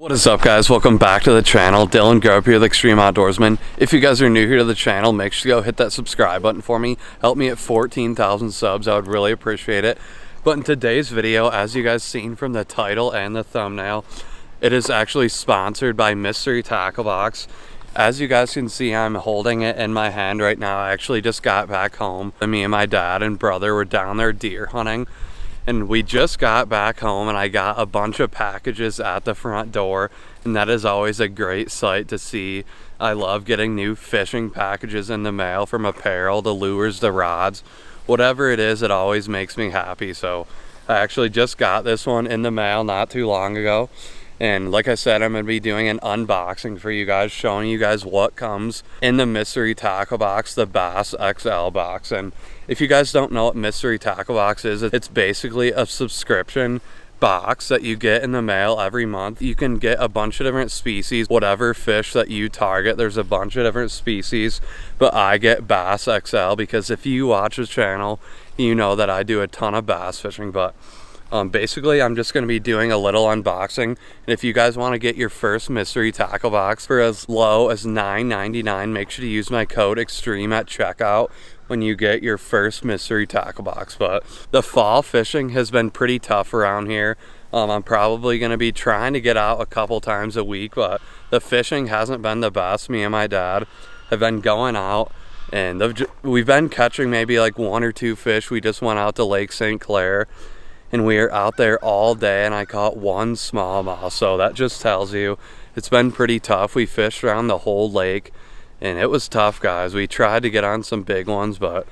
What is up, guys? Welcome back to the channel. Dylan Grubb here with Extreme.Outdoorsmen. If you guys are new here to the channel, make sure to go hit that subscribe button for me. Help me at 14,000 subs. I would really appreciate it. But in today's video, as you guys seen from the title and the thumbnail, it is actually sponsored by Mystery Tackle Box. As you guys can see, I'm holding it in my hand right now. I actually just got back home. Me and my dad and brother were down there deer hunting. And we just got back home and I got a bunch of packages at the front door, and that is always a great sight to see. I love getting new fishing packages in the mail, from apparel to lures to rods. Whatever it is, it always makes me happy. So I actually just got this one in the mail not too long ago. And like I said, I'm going to be doing an unboxing for you guys, showing you guys what comes in the Mystery Tackle Box, the Bass XL box. And if you guys don't know what Mystery Tackle Box is, it's basically a subscription box that you get in the mail every month. You can get a bunch of different species, whatever fish that you target. There's a bunch of different species, but I get Bass XL because if you watch the channel, you know that I do a ton of bass fishing. But basically, I'm just going to be doing a little unboxing, and if you guys want to get your first Mystery Tackle Box for as low as $9.99, make sure to use my code EXTREME at checkout when you get your first Mystery Tackle Box. But the fall fishing has been pretty tough around here. I'm probably going to be trying to get out a couple times a week, but the fishing hasn't been the best. Me and my dad have been going out, and we've been catching maybe like 1 or 2 fish. We just went out to Lake St. Clair, and we are out there all day, and I caught 1 smallmouth. So that just tells you it's been pretty tough. We fished around the whole lake, and it was tough, guys. We tried to get on some big ones, but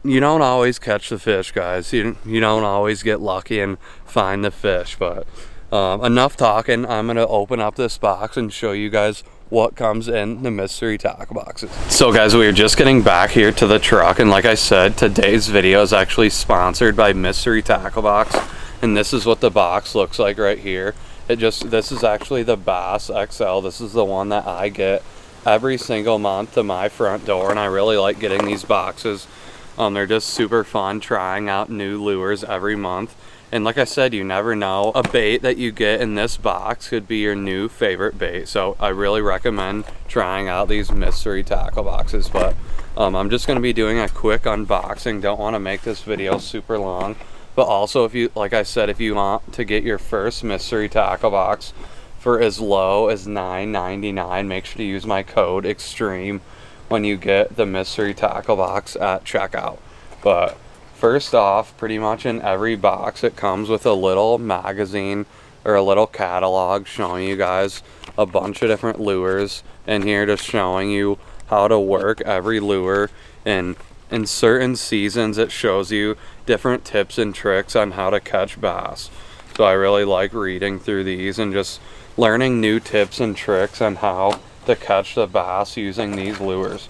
you don't always catch the fish, guys. You don't always get lucky and find the fish. But enough talking. I'm going to open up this box and show you guys what comes in the Mystery Tackle Boxes. So guys, we are just getting back here to the truck, and like I said, today's video is actually sponsored by Mystery Tackle Box, and this is what the box looks like right here. This is actually the Bass XL. This is the one that I get every single month to my front door, and I really like getting these boxes. They're just super fun, trying out new lures every month. And like I said, you never know, a bait that you get in this box could be your new favorite bait. So I really recommend trying out these Mystery Tackle Boxes. But I'm just going to be doing a quick unboxing. Don't want to make this video super long. But also, if you, like I said, if you want to get your first Mystery Tackle Box for as low as $9.99, make sure to use my code EXTREME when you get the Mystery Tackle Box at checkout. But first off, pretty much in every box it comes with a little magazine or a little catalog showing you guys a bunch of different lures, and here just showing you how to work every lure. And in certain seasons it shows you different tips and tricks on how to catch bass. So I really like reading through these and just learning new tips and tricks on how to catch the bass using these lures.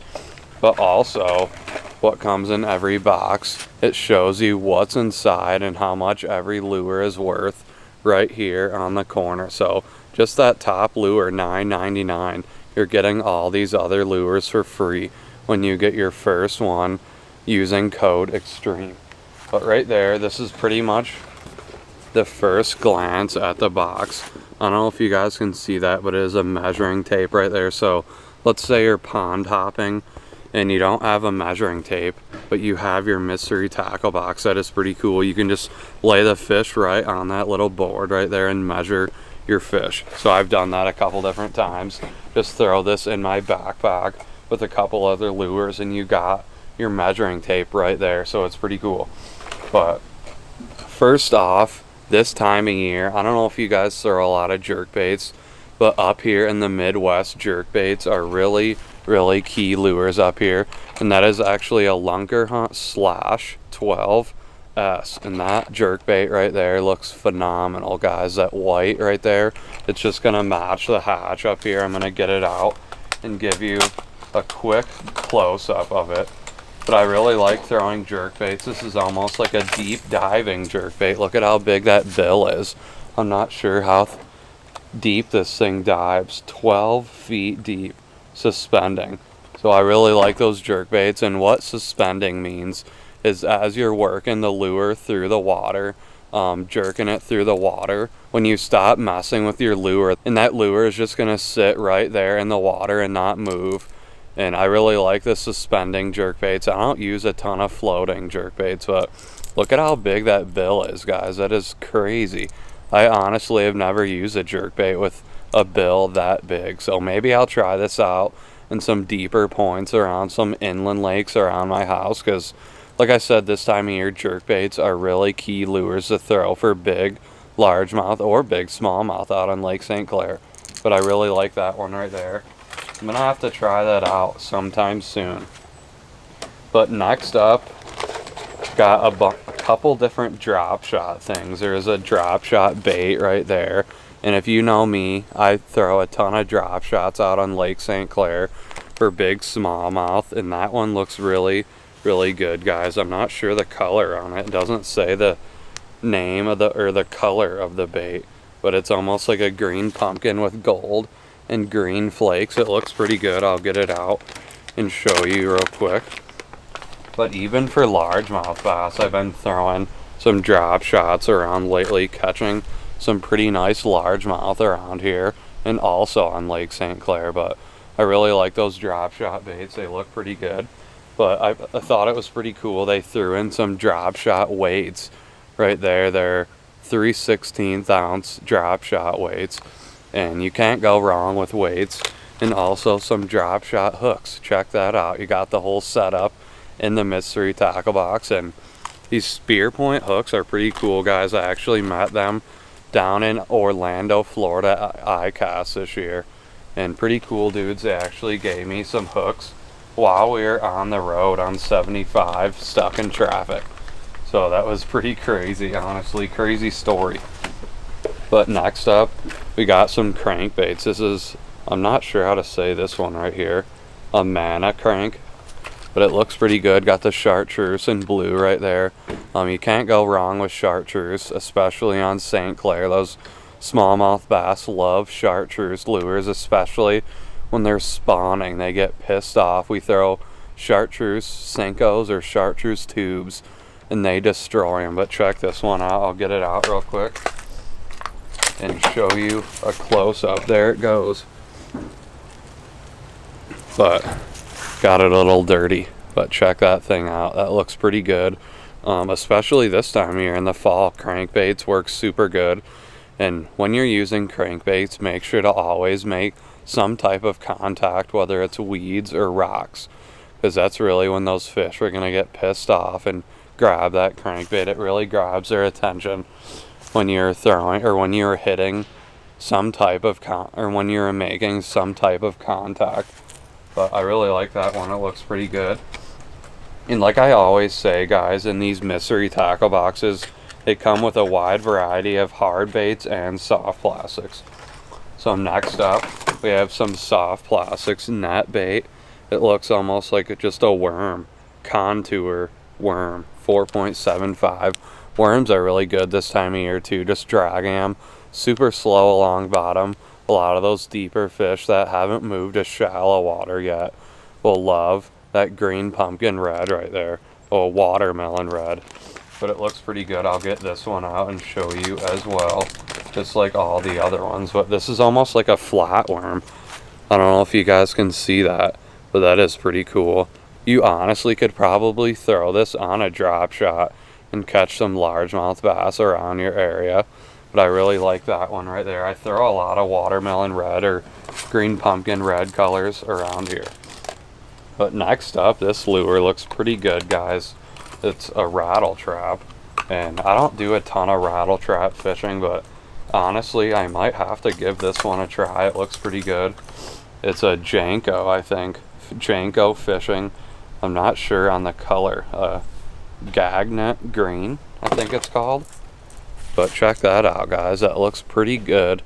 But also, what comes in every box, it shows you what's inside and how much every lure is worth right here on the corner. So just that top lure, $9.99, you're getting all these other lures for free when you get your first one using code EXTREME. But right there, this is pretty much the first glance at the box. I don't know if you guys can see that, but it is a measuring tape right there. So let's say you're pond hopping and you don't have a measuring tape, but you have your Mystery Tackle Box. That is pretty cool. You can just lay the fish right on that little board right there and measure your fish. So I've done that a couple different times. Just throw this in my backpack with a couple other lures, and you got your measuring tape right there. So it's pretty cool. But first off, this time of year, I don't know if you guys throw a lot of jerk baits, but up here in the Midwest, jerk baits are really key lures up here, and that is actually a Lunker Hunt /12S, and that jerk bait right there looks phenomenal, guys. That white right there, it's just gonna match the hatch up here. I'm gonna get it out and give you a quick close-up of it. But I really like throwing jerk baits. This is almost like a deep diving jerk bait. Look at how big that bill is. I'm not sure how deep this thing dives. 12 feet deep, suspending. So I really like those jerk baits. And what suspending means is as you're working the lure through the water, jerking it through the water, when you stop messing with your lure, and that lure is just gonna sit right there in the water and not move. And I really like the suspending jerkbaits. I don't use a ton of floating jerkbaits, but look at how big that bill is, guys. That is crazy. I honestly have never used a jerkbait with a bill that big, so maybe I'll try this out in some deeper points around some inland lakes around my house, because like I said, this time of year jerkbaits are really key lures to throw for big largemouth or big smallmouth out on Lake St. Clair. But I really like that one right there. I'm gonna have to try that out sometime soon. But next up, got a couple different drop shot things. There's a drop shot bait right there, and if you know me, I throw a ton of drop shots out on Lake St. Clair for big smallmouth, and that one looks really good, guys. I'm not sure the color on it. It doesn't say the name of the color of the bait, but it's almost like a green pumpkin with gold and green flakes. It looks pretty good. I'll get it out and show you real quick. But even for largemouth bass, I've been throwing some drop shots around lately, catching some pretty nice largemouth around here and also on Lake St. Clair. But I really like those drop shot baits. They look pretty good. But I thought it was pretty cool. They threw in some drop shot weights right there. They're 3/16 ounce drop shot weights, and you can't go wrong with weights. And also some drop shot hooks. Check that out. You got the whole setup in the mystery tackle box, and these spear point hooks are pretty cool, guys. I actually met them down in Orlando, Florida at ICAST this year, and pretty cool dudes. They actually gave me some hooks while we were on the road on 75 stuck in traffic. So that was pretty crazy, honestly. Crazy story. But next up, we got some crankbaits. This is, I'm not sure how to say this one right here, a mana crank, but it looks pretty good. Got the chartreuse in blue right there. You can't go wrong with chartreuse, especially on St. Clair. Those smallmouth bass love chartreuse lures, especially when they're spawning. They get pissed off. We throw chartreuse Senkos or chartreuse tubes and they destroy them. But check this one out. I'll get it out real quick and show you a close-up. There it goes. But got it a little dirty, but check that thing out. That looks pretty good. Especially this time of year in the fall, crankbaits work super good. And when you're using crankbaits, make sure to always make some type of contact, whether it's weeds or rocks, because that's really when those fish are going to get pissed off and grab that crankbait. It really grabs their attention when you're throwing or when you're hitting some type of or when you're making some type of contact. But I really like that one. It looks pretty good. And like I always say, guys, in these mystery tackle boxes, they come with a wide variety of hard baits and soft plastics. So next up, we have some soft plastics net bait. It looks almost like just a worm, contour worm, 4.75. Worms are really good this time of year too, just dragging them super slow along bottom. A lot of those deeper fish that haven't moved to shallow water yet will love that green pumpkin red right there, or watermelon red. But it looks pretty good. I'll get this one out and show you as well, just like all the other ones. But this is almost like a flatworm. I don't know if you guys can see that, but that is pretty cool. You honestly could probably throw this on a drop shot and catch some largemouth bass around your area. But I really like that one right there. I throw a lot of watermelon red or green pumpkin red colors around here. But next up, this lure looks pretty good, guys. It's a rattle trap, and I don't do a ton of rattle trap fishing, but honestly, I might have to give this one a try. It looks pretty good. It's a Janko, I think. Janko fishing. I'm not sure on the color. Gagnet green, I think it's called. But check that out, guys. That looks pretty good.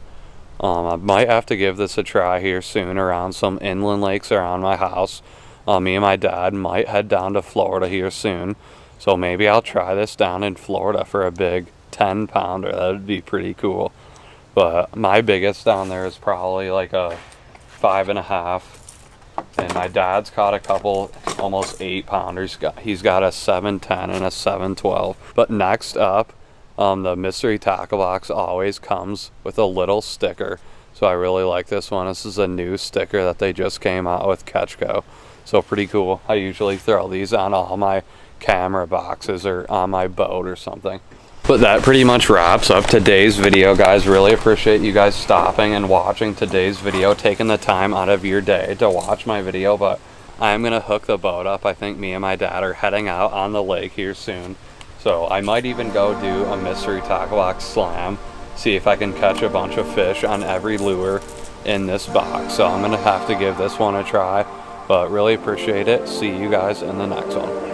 I might have to give this a try here soon around some inland lakes around my house. Me and my dad might head down to Florida here soon, so maybe I'll try this down in Florida for a big 10-pounder. That would be pretty cool. But my biggest down there is probably like a 5.5, and my dad's caught a couple almost 8-pounders. He's got a 710 and a 712. But next up The mystery tackle box always comes with a little sticker, so I really like this one. This is a new sticker that they just came out with Catchco, so pretty cool. I usually throw these on all my camera boxes or on my boat or something. But that pretty much wraps up today's video, guys. Really appreciate you guys stopping and watching today's video, taking the time out of your day to watch my video. But I am gonna hook the boat up. I think me and my dad are heading out on the lake here soon, so I might even go do a mystery tackle box slam, see if I can catch a bunch of fish on every lure in this box. So I'm gonna have to give this one a try, but really appreciate it. See you guys in the next one.